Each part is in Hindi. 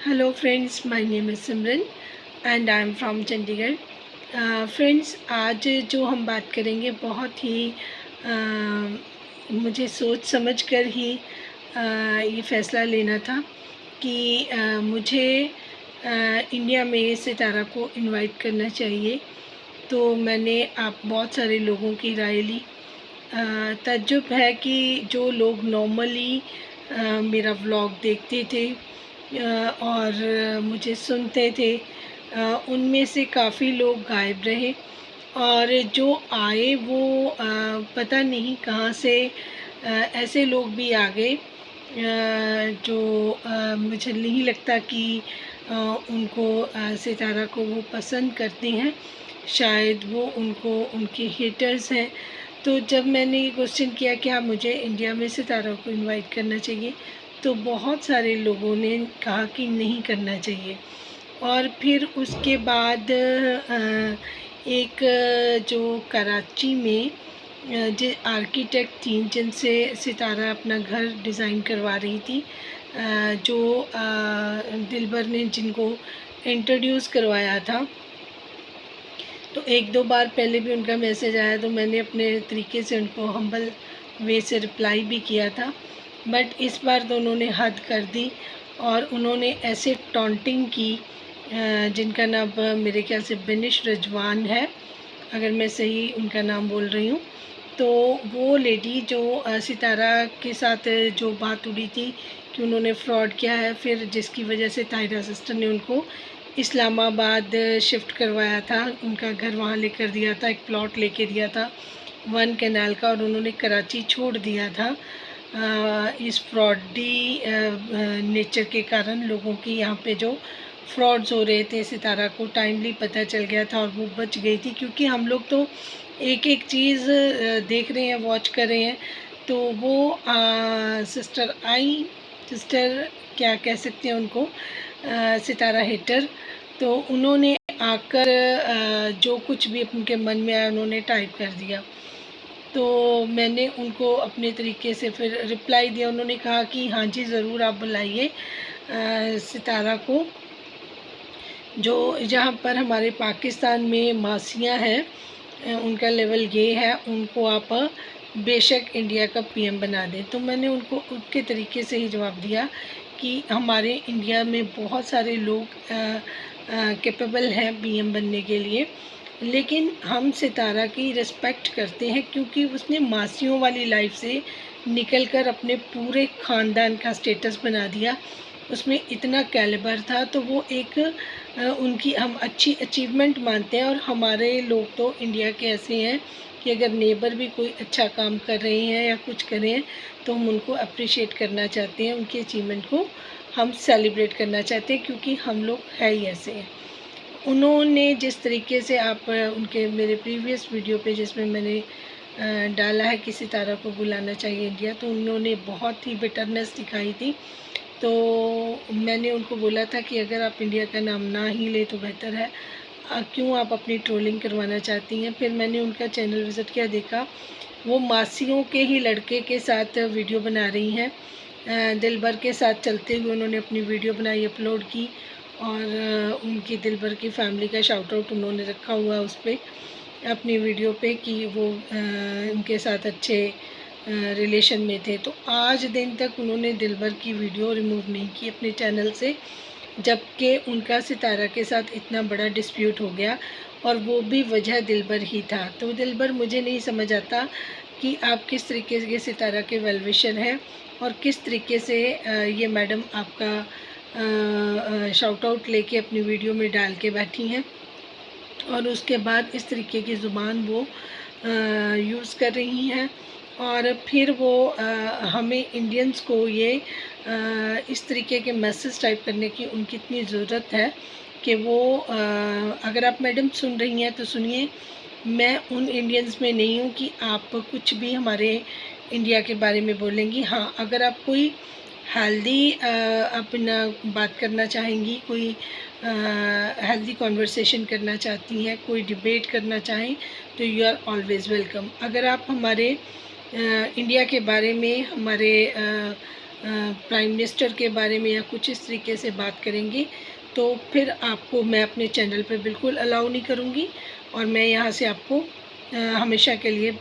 Hello friends, my name is Simran and I am from Chandigarh. Friends, आज जो हम बात करेंगे बहुत ही मुझे सोच समझ कर ही ये फ़ैसला लेना था कि मुझे इंडिया में सितारा को इनवाइट करना चाहिए। तो मैंने आप बहुत सारे लोगों की राय ली। तज्जुब है कि जो लोग नॉर्मली मेरा व्लॉग देखते थे और मुझे सुनते थे, उनमें से काफ़ी लोग गायब रहे और जो आए वो पता नहीं कहाँ से ऐसे लोग भी आ गए जो मुझे नहीं लगता कि उनको सितारा को वो पसंद करते हैं। शायद वो उनके हेटर्स हैं। तो जब मैंने ये क्वेश्चन किया कि हाँ, मुझे इंडिया में सितारा को इनवाइट करना चाहिए, तो बहुत सारे लोगों ने कहा कि नहीं करना चाहिए। और फिर उसके बाद एक जो कराची में जो आर्किटेक्ट थी जिनसे सितारा अपना घर डिज़ाइन करवा रही थी, जो दिलबर ने जिनको इंट्रोड्यूस करवाया था, तो एक दो बार पहले भी उनका मैसेज आया तो मैंने अपने तरीके से उनको हम्बल वे से रिप्लाई भी किया था। बट इस बार तो उन्होंने हद कर दी और उन्होंने ऐसे टॉन्टिंग की, जिनका नाम मेरे ख्याल से बिनिश रजवान है, अगर मैं सही उनका नाम बोल रही हूँ। तो वो लेडी जो सितारा के साथ जो बात उड़ी थी कि उन्होंने फ्रॉड किया है, फिर जिसकी वजह से ताहिरा सिस्टर ने उनको इस्लामाबाद शिफ्ट करवाया था, उनका घर वहाँ लेकर दिया था, एक प्लॉट लेके दिया था 1 कैनाल का, और उन्होंने कराची छोड़ दिया था इस फ्रॉडी नेचर के कारण। लोगों की यहाँ पे जो फ्रॉड्स हो रहे थे, सितारा को टाइमली पता चल गया था और वो बच गई थी, क्योंकि हम लोग तो एक एक चीज़ देख रहे हैं, वॉच कर रहे हैं। तो वो सिस्टर क्या कह सकते हैं उनको, सितारा हेटर, तो उन्होंने आकर जो कुछ भी उनके मन में आया उन्होंने टाइप कर दिया। तो मैंने उनको अपने तरीके से फिर रिप्लाई दिया। उन्होंने कहा कि हाँ जी, ज़रूर आप बुलाइए सितारा को। जो जहाँ पर हमारे पाकिस्तान में मासियाँ हैं, उनका लेवल ये है, उनको आप बेशक इंडिया का पीएम बना दें। तो मैंने उनको उनके तरीके से ही जवाब दिया कि हमारे इंडिया में बहुत सारे लोग कैपेबल हैं पीएम बनने के लिए, लेकिन हम सितारा की रिस्पेक्ट करते हैं क्योंकि उसने मासियों वाली लाइफ से निकलकर अपने पूरे ख़ानदान का स्टेटस बना दिया। उसमें इतना कैलिबर था, तो वो एक उनकी हम अच्छी अचीवमेंट मानते हैं। और हमारे लोग तो इंडिया के ऐसे हैं कि अगर नेबर भी कोई अच्छा काम कर रहे हैं या कुछ कर रहे हैं तो हम उनको अप्रिशिएट करना चाहते हैं, उनकी अचीवमेंट को हम सेलिब्रेट करना चाहते हैं, क्योंकि हम लोग है ही ऐसे हैं। उन्होंने जिस तरीके से आप उनके मेरे प्रीवियस वीडियो पे जिसमें मैंने डाला है कि सितारा को बुलाना चाहिए इंडिया, तो उन्होंने बहुत ही बिटरनेस दिखाई थी। तो मैंने उनको बोला था कि अगर आप इंडिया का नाम ना ही ले तो बेहतर है, क्यों आप अपनी ट्रोलिंग करवाना चाहती हैं। फिर मैंने उनका चैनल विज़िट किया, देखा वो मासियों के ही लड़के के साथ वीडियो बना रही हैं। दिलबर के साथ चलते हुए उन्होंने अपनी वीडियो बनाई, अपलोड की, और उनकी दिलबर की फैमिली का शाउट आउट उन्होंने रखा हुआ उस पर अपनी वीडियो पे कि वो उनके साथ अच्छे रिलेशन में थे। तो आज दिन तक उन्होंने दिलबर की वीडियो रिमूव नहीं की अपने चैनल से, जबकि उनका सितारा के साथ इतना बड़ा डिस्प्यूट हो गया और वो भी वजह दिलबर ही था। तो दिलबर, मुझे नहीं समझ आता कि आप किस तरीके के सितारा के वेल विशर हैं और किस तरीके से ये मैडम आपका शाउट आउट लेके अपनी वीडियो में डाल के बैठी हैं, और उसके बाद इस तरीके की ज़ुबान वो यूज़ कर रही हैं। और फिर वो हमें इंडियंस को ये इस तरीके के मैसेज टाइप करने की उनकी इतनी ज़रूरत है कि वो अगर आप मैडम सुन रही हैं तो सुनिए, मैं उन इंडियंस में नहीं हूँ कि आप कुछ भी हमारे इंडिया के बारे में बोलेंगी। हाँ, अगर आप कोई हेल्दी अपना बात करना चाहेंगी, कोई हेल्दी कॉन्वर्सेशन करना चाहती हैं, कोई डिबेट करना चाहें, तो यू आर ऑलवेज़ वेलकम। अगर आप हमारे इंडिया के बारे में, हमारे प्राइम मिनिस्टर के बारे में या कुछ इस तरीके से बात करेंगे तो फिर आपको मैं अपने चैनल पे बिल्कुल अलाउ नहीं करूँगी और मैं यहाँ से आपको हमेशा के लिए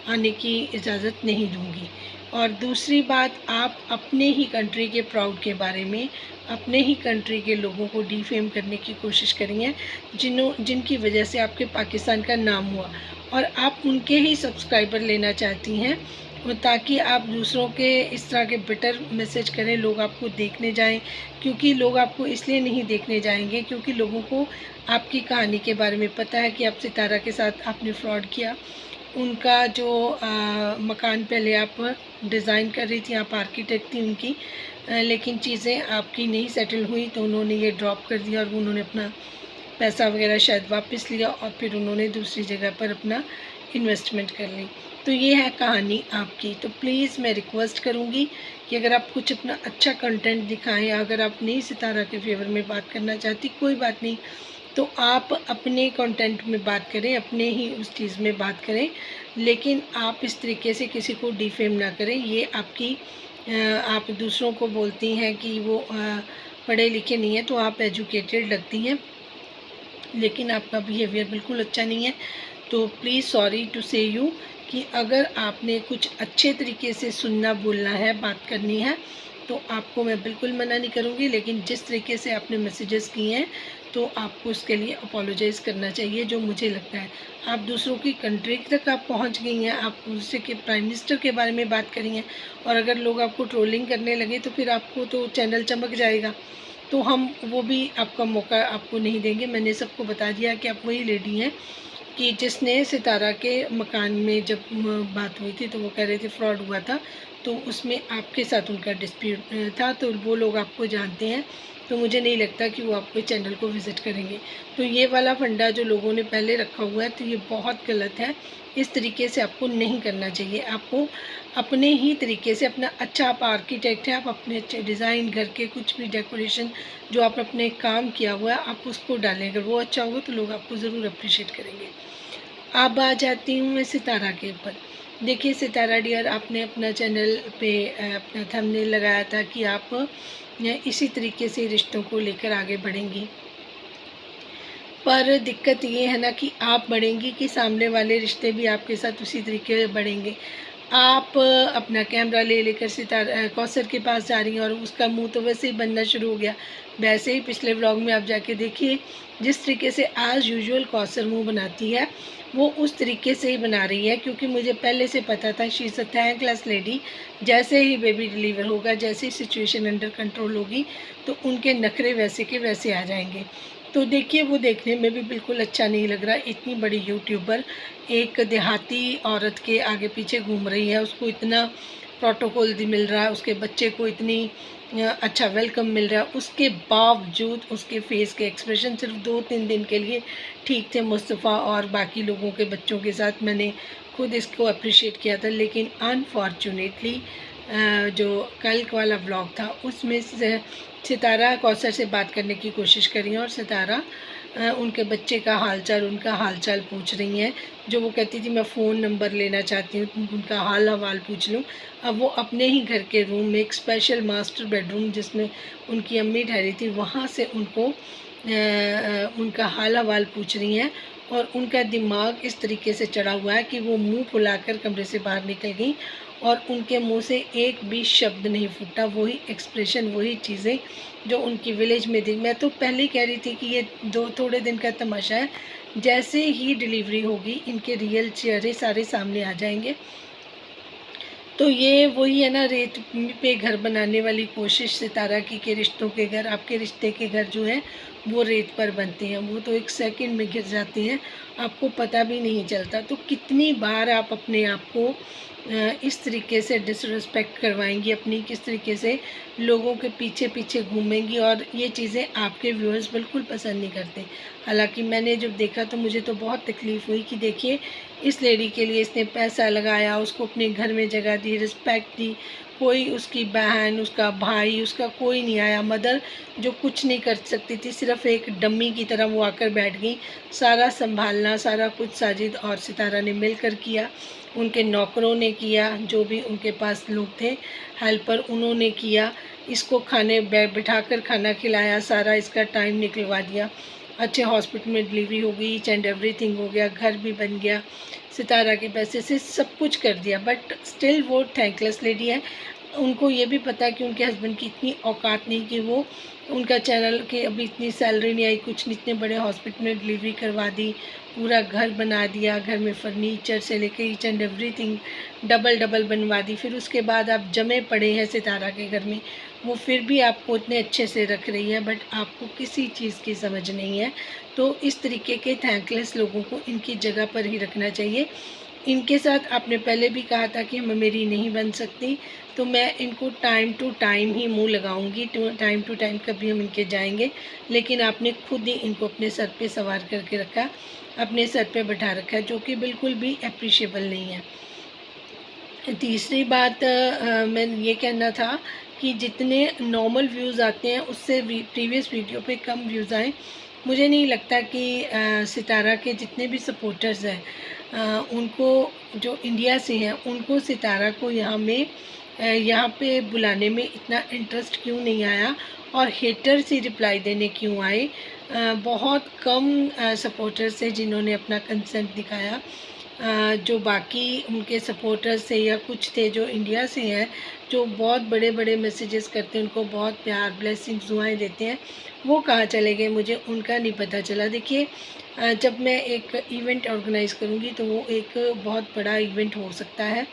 आने की इजाज़त नहीं दूँगी। और दूसरी बात, आप अपने ही कंट्री के प्राउड के बारे में अपने ही कंट्री के लोगों को डिफेम करने की कोशिश करी है, जिनकी वजह से आपके पाकिस्तान का नाम हुआ, और आप उनके ही सब्सक्राइबर लेना चाहती हैं ताकि आप दूसरों के इस तरह के बिटर मैसेज करें, लोग आपको देखने जाएं। क्योंकि लोग आपको इसलिए नहीं देखने जाएंगे क्योंकि लोगों को आपकी कहानी के बारे में पता है कि आप सितारा के साथ आपने फ्रॉड किया। उनका जो मकान पहले आप डिज़ाइन कर रही थी, आप आर्किटेक्ट थी उनकी, लेकिन चीज़ें आपकी नहीं सेटल हुई तो उन्होंने ये ड्रॉप कर दिया और उन्होंने अपना पैसा वगैरह शायद वापस लिया और फिर उन्होंने दूसरी जगह पर अपना इन्वेस्टमेंट कर ली। तो ये है कहानी आपकी। तो प्लीज़ मैं रिक्वेस्ट करूँगी कि अगर आप कुछ अपना अच्छा कंटेंट दिखाएं, अगर आप नहीं सितारा के फेवर में बात करना चाहती, कोई बात नहीं, तो आप अपने कंटेंट में बात करें, अपने ही उस चीज़ में बात करें, लेकिन आप इस तरीके से किसी को डिफेम ना करें। ये आपकी आप दूसरों को बोलती हैं कि वो पढ़े लिखे नहीं हैं, तो आप एजुकेटेड लगती हैं, लेकिन आपका बिहेवियर बिल्कुल अच्छा नहीं है। तो प्लीज़ सॉरी टू से यू कि अगर आपने कुछ अच्छे तरीके से सुनना, बोलना है, बात करनी है, तो आपको मैं बिल्कुल मना नहीं करूँगी, लेकिन जिस तरीके से आपने मैसेजेस किए हैं तो आपको उसके लिए अपोलोजाइज़ करना चाहिए, जो मुझे लगता है। आप दूसरों की कंट्री तक आप पहुंच गई हैं, आप उससे के प्राइम मिनिस्टर के बारे में बात करी हैं, और अगर लोग आपको ट्रोलिंग करने लगे तो फिर आपको तो चैनल चमक जाएगा। तो हम वो भी आपका मौका आपको नहीं देंगे। मैंने सबको बता दिया कि आप वही लेडी हैं कि जिसने सितारा के मकान में जब बात हुई थी तो वो कह रहे थे फ्रॉड हुआ था, तो उसमें आपके साथ उनका डिस्प्यूट था, तो वो लोग आपको जानते हैं, तो मुझे नहीं लगता कि वो आपके चैनल को विज़िट करेंगे। तो ये वाला फंडा जो लोगों ने पहले रखा हुआ है, तो ये बहुत गलत है। इस तरीके से आपको नहीं करना चाहिए। आपको अपने ही तरीके से अपना अच्छा, आप आर्किटेक्ट हैं, आप अपने अच्छे डिज़ाइन, घर के कुछ भी डेकोरेशन जो आप अपने काम किया हुआ है, आप उसको डालें। अगर वो अच्छा होगा तो लोग आपको ज़रूर अप्रिशिएट करेंगे। अब आ जाती हूँ मैं सितारा के ऊपर। देखिए सितारा डियर, आपने अपना चैनल पे अपना थंबनेल लगाया था कि आप इसी तरीके से रिश्तों को लेकर आगे बढ़ेंगी, पर दिक्कत ये है ना कि आप बढ़ेंगी कि सामने वाले रिश्ते भी आपके साथ उसी तरीके से बढ़ेंगे। आप अपना कैमरा ले लेकर सितारा कौसर के पास जा रही हैं और उसका मुंह तो वैसे ही बनना शुरू हो गया। वैसे ही पिछले व्लॉग में आप जाके देखिए, जिस तरीके से एज़ यूजुअल कौसर मुंह बनाती है, वो उस तरीके से ही बना रही है, क्योंकि मुझे पहले से पता था she is a thankless lady. जैसे ही बेबी डिलीवर होगा, जैसे ही सिचुएशन अंडर कंट्रोल होगी, तो उनके नखरे वैसे के वैसे आ जाएंगे। तो देखिए, वो देखने में भी बिल्कुल अच्छा नहीं लग रहा। इतनी बड़ी यूट्यूबर एक देहाती औरत के आगे पीछे घूम रही है, उसको इतना प्रोटोकॉल मिल रहा है, उसके बच्चे को इतनी अच्छा वेलकम मिल रहा है, उसके बावजूद उसके फेस के एक्सप्रेशन सिर्फ 2-3 दिन के लिए ठीक थे। मुस्तफ़ा और बाकी लोगों के बच्चों के साथ मैंने खुद इसको अप्रिशिएट किया था, लेकिन अनफॉर्चुनेटली जो कल वाला व्लॉग था उसमें सितारा कौसर से बात करने की कोशिश करी है, और सितारा उनके बच्चे का हालचाल, उनका हालचाल पूछ रही हैं। जो वो कहती थी मैं फ़ोन नंबर लेना चाहती हूँ, उनका हाल हवाल पूछ लूँ। अब वो अपने ही घर के रूम में, एक स्पेशल मास्टर बेडरूम जिसमें उनकी अम्मी ठहरी थी, वहाँ से उनको उनका हाल हवाल पूछ रही हैं, और उनका दिमाग इस तरीके से चढ़ा हुआ है कि वो मुंह फुलाकर कमरे से बाहर निकल गई, और उनके मुंह से एक भी शब्द नहीं फूटा। वही एक्सप्रेशन, वही चीज़ें जो उनकी विलेज में थी। मैं तो पहले ही कह रही थी कि ये थोड़े दिन का तमाशा है, जैसे ही डिलीवरी होगी इनके रियल चेहरे सारे सामने आ जाएंगे। तो ये वही है ना, रेत पे घर बनाने वाली कोशिश सितारा की, के रिश्तों के घर, आपके रिश्ते के घर जो है वो रेत पर बनते हैं, वो तो एक सेकंड में गिर जाते हैं, आपको पता भी नहीं चलता। तो कितनी बार आप अपने आप को इस तरीके से डिसरिस्पेक्ट करवाएंगी अपनी, किस तरीके से लोगों के पीछे पीछे घूमेंगी, और ये चीज़ें आपके व्यूअर्स बिल्कुल पसंद नहीं करते। हालांकि मैंने जब देखा तो मुझे तो बहुत तकलीफ़ हुई कि देखिए, इस लेडी के लिए इसने पैसा लगाया, उसको अपने घर में जगह दी, रिस्पेक्ट दी। कोई उसकी बहन, उसका भाई, उसका कोई नहीं आया। मदर जो कुछ नहीं कर सकती थी, सिर्फ एक डम्मी की तरह वो आकर बैठ गई। सारा संभालना, सारा कुछ साजिद और सितारा ने मिलकर किया, उनके नौकरों ने किया, जो भी उनके पास लोग थे हेल्पर उन्होंने किया। इसको खाने बिठाकर खाना खिलाया, सारा इसका टाइम निकलवा दिया। अच्छे हॉस्पिटल में डिलीवरी हो गई, ईच एंड एवरीथिंग हो गया, घर भी बन गया, सितारा के पैसे से सब कुछ कर दिया। बट स्टिल वो थैंकलेस लेडी है। उनको ये भी पता है कि उनके हस्बैंड की इतनी औकात नहीं कि वो उनका चैनल की अभी इतनी सैलरी नहीं आई, कुछ नहीं, इतने बड़े हॉस्पिटल में डिलीवरी करवा दी, पूरा घर बना दिया, घर में फर्नीचर से लेके each and everything double double बनवा दी। फिर उसके बाद आप जमे पड़े हैं सितारा के घर में, वो फिर भी आपको इतने अच्छे से रख रही है, बट आपको किसी चीज़ की समझ नहीं है। तो इस तरीके के थैंकलेस लोगों को इनकी जगह पर ही रखना चाहिए। इनके साथ आपने पहले भी कहा था कि मेरी नहीं बन सकती, तो मैं इनको टाइम टू टाइम ही मुंह लगाऊंगी, टाइम टू टाइम कभी हम इनके जाएंगे। लेकिन आपने खुद ही इनको अपने सर पे सवार करके रखा, अपने सर पे बैठा रखा है, जो कि बिल्कुल भी अप्रिशिएबल नहीं है। तीसरी बात मैं ये कहना था कि जितने नॉर्मल व्यूज़ आते हैं उससे प्रीवियस वीडियो पे कम व्यूज़ आए। मुझे नहीं लगता कि सितारा के जितने भी सपोर्टर्स हैं उनको, जो इंडिया से हैं, उनको सितारा को यहाँ पे बुलाने में इतना इंटरेस्ट क्यों नहीं आया और हेटर से रिप्लाई देने क्यों आए। बहुत कम सपोर्टर्स हैं जिन्होंने अपना कंसेंट दिखाया। जो बाकी उनके सपोर्टर्स थे या कुछ थे जो इंडिया से हैं, जो बहुत बड़े बड़े मैसेजेस करते हैं, उनको बहुत प्यार, ब्लेसिंग्स, दुआएं देते हैं, वो कहाँ चले गए मुझे उनका नहीं पता चला। देखिए, जब मैं एक इवेंट ऑर्गेनाइज़ करूँगी तो वो एक बहुत बड़ा इवेंट हो सकता है।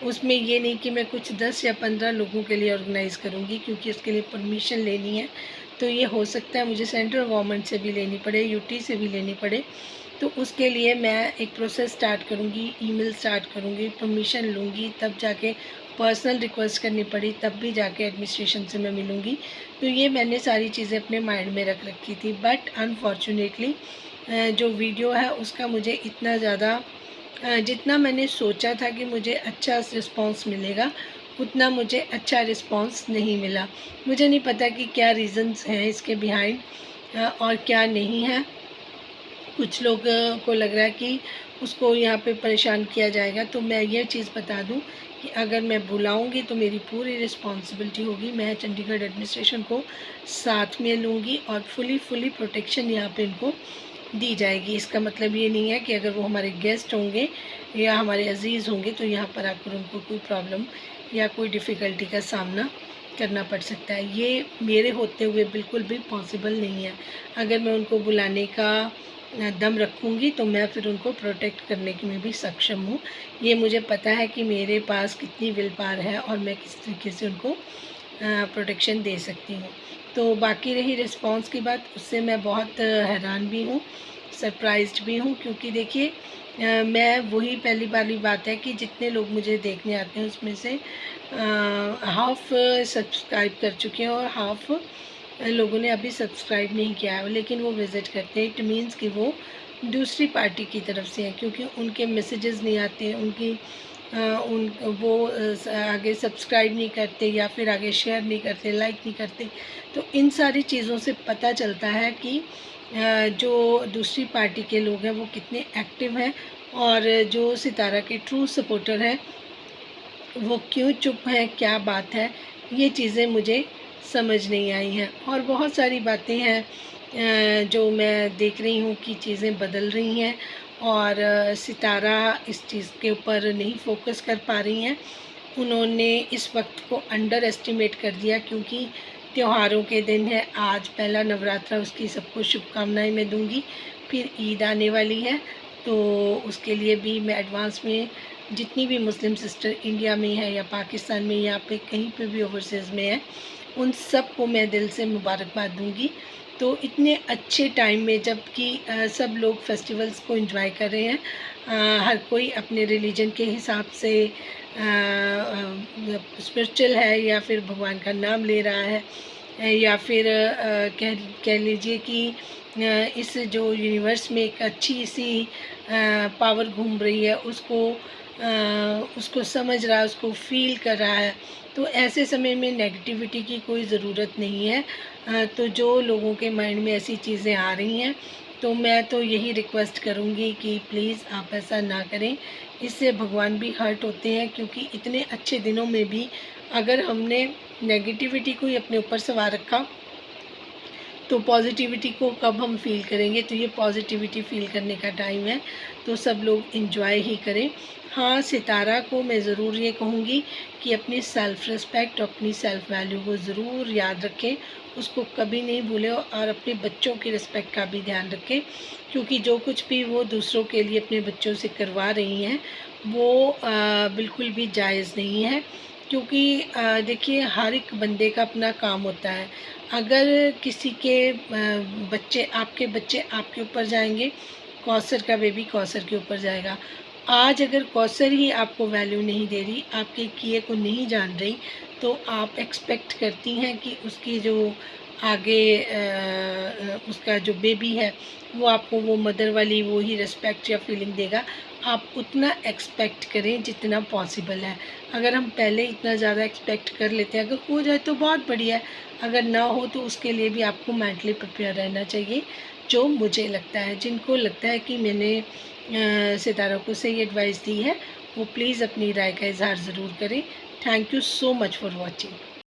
उसमें ये नहीं कि मैं कुछ 10 या 15 लोगों के लिए ऑर्गेनाइज़ करूँगी, क्योंकि उसके लिए परमिशन लेनी है। तो ये हो सकता है मुझे सेंट्रल गवर्नमेंट से भी लेनी पड़े, यूटी से भी लेनी पड़े। तो उसके लिए मैं एक प्रोसेस स्टार्ट करूँगी, ईमेल स्टार्ट करूँगी, परमिशन लूँगी, तब जाके पर्सनल रिक्वेस्ट करनी पड़ी, तब भी जाके एडमिनिस्ट्रेशन से मैं मिलूँगी। तो ये मैंने सारी चीज़ें अपने माइंड में रख रखी थी। बट अनफॉर्चुनेटली जो वीडियो है उसका मुझे इतना ज़्यादा, जितना मैंने सोचा था कि मुझे अच्छा रिस्पॉन्स मिलेगा, उतना मुझे अच्छा रिस्पॉन्स नहीं मिला। मुझे नहीं पता कि क्या रीज़न्स हैं इसके बिहाइंड और क्या नहीं है। कुछ लोग को लग रहा है कि उसको यहाँ पे परेशान किया जाएगा। तो मैं ये चीज़ बता दूँ कि अगर मैं बुलाऊँगी तो मेरी पूरी रिस्पॉन्सिबिलिटी होगी। मैं चंडीगढ़ एडमिनिस्ट्रेशन को साथ में लूँगी और फुली प्रोटेक्शन यहाँ पे इनको दी जाएगी। इसका मतलब ये नहीं है कि अगर वो हमारे गेस्ट होंगे या हमारे अज़ीज़ होंगे तो यहाँ पर आकर उनको कोई प्रॉब्लम या कोई डिफ़िकल्टी का सामना करना पड़ सकता है। ये मेरे होते हुए बिल्कुल भी पॉसिबल नहीं है। अगर मैं उनको बुलाने का दम रखूँगी तो मैं फिर उनको प्रोटेक्ट करने की में भी सक्षम हूँ। ये मुझे पता है कि मेरे पास कितनी विल पावर है और मैं किस तरीके से उनको प्रोटेक्शन दे सकती हूँ। तो बाकी रही रिस्पॉन्स की बात, उससे मैं बहुत हैरान भी हूँ, सरप्राइज्ड भी हूँ, क्योंकि देखिए मैं वही पहली वाली बात है कि जितने लोग मुझे देखने आते हैं उसमें से हाफ़ सब्सक्राइब कर चुके हैं और हाफ़ लोगों ने अभी सब्सक्राइब नहीं किया है, लेकिन वो विज़िट करते हैं। इट मीन्स कि वो दूसरी पार्टी की तरफ से हैं, क्योंकि उनके मैसेजेस नहीं आते हैं, उनकी उन वो आगे सब्सक्राइब नहीं करते या फिर आगे शेयर नहीं करते, लाइक नहीं करते। तो इन सारी चीज़ों से पता चलता है कि जो दूसरी पार्टी के लोग हैं वो कितने एक्टिव हैं और जो सितारा के ट्रू सपोर्टर हैं वो क्यों चुप हैं, क्या बात है, ये चीज़ें मुझे समझ नहीं आई हैं। और बहुत सारी बातें हैं जो मैं देख रही हूँ कि चीज़ें बदल रही हैं और सितारा इस चीज़ के ऊपर नहीं फोकस कर पा रही हैं। उन्होंने इस वक्त को अंडर एस्टिमेट कर दिया, क्योंकि त्योहारों के दिन है, आज पहला नवरात्रा, उसकी सबको शुभकामनाएं मैं दूंगी। फिर ईद आने वाली है, तो उसके लिए भी मैं एडवांस में जितनी भी मुस्लिम सिस्टर इंडिया में है या पाकिस्तान में या पे कहीं पे भी ओवरसीज़ में है, उन सब को मैं दिल से मुबारकबाद दूंगी। तो इतने अच्छे टाइम में, जबकि सब लोग फेस्टिवल्स को एंजॉय कर रहे हैं, हर कोई अपने रिलीजन के हिसाब से स्पिरिचुअल है या फिर भगवान का नाम ले रहा है, या फिर कह कह लीजिए कि इस जो यूनिवर्स में एक अच्छी सी पावर घूम रही है, उसको समझ रहा है, उसको फील कर रहा है। तो ऐसे समय में नेगेटिविटी की कोई ज़रूरत नहीं है। तो जो लोगों के माइंड में ऐसी चीज़ें आ रही हैं, तो मैं तो यही रिक्वेस्ट करूँगी कि प्लीज़ आप ऐसा ना करें। इससे भगवान भी हर्ट होते हैं, क्योंकि इतने अच्छे दिनों में भी अगर हमने नेगेटिविटी को ही अपने ऊपर सवार रखा, तो पॉजिटिविटी को कब हम फ़ील करेंगे। तो ये पॉजिटिविटी फ़ील करने का टाइम है, तो सब लोग एंजॉय ही करें। हाँ, सितारा को मैं ज़रूर ये कहूँगी कि अपनी सेल्फ़ रिस्पेक्ट और अपनी सेल्फ़ वैल्यू को ज़रूर याद रखें, उसको कभी नहीं भूलें, और अपने बच्चों की रिस्पेक्ट का भी ध्यान रखें, क्योंकि जो कुछ भी वो दूसरों के लिए अपने बच्चों से करवा रही हैं, वो बिल्कुल भी जायज़ नहीं है। क्योंकि देखिए, हर एक बंदे का अपना काम होता है। अगर किसी के बच्चे आपके ऊपर जाएंगे, कौसर का बेबी कौसर के ऊपर जाएगा। आज अगर कौसर ही आपको वैल्यू नहीं दे रही, आपके किए को नहीं जान रही, तो आप एक्सपेक्ट करती हैं कि उसकी जो आगे उसका जो बेबी है, वो आपको वो मदर वाली वो ही रिस्पेक्ट या फीलिंग देगा। आप उतना एक्सपेक्ट करें जितना पॉसिबल है। अगर हम पहले इतना ज़्यादा एक्सपेक्ट कर लेते हैं, अगर हो जाए तो बहुत बढ़िया है, अगर ना हो तो उसके लिए भी आपको मेंटली प्रिपेयर रहना चाहिए, जो मुझे लगता है। जिनको लगता है कि मैंने सितारों को सही एडवाइस दी है, वो प्लीज़ अपनी राय का इज़हार ज़रूर करें। Thank you so much for watching.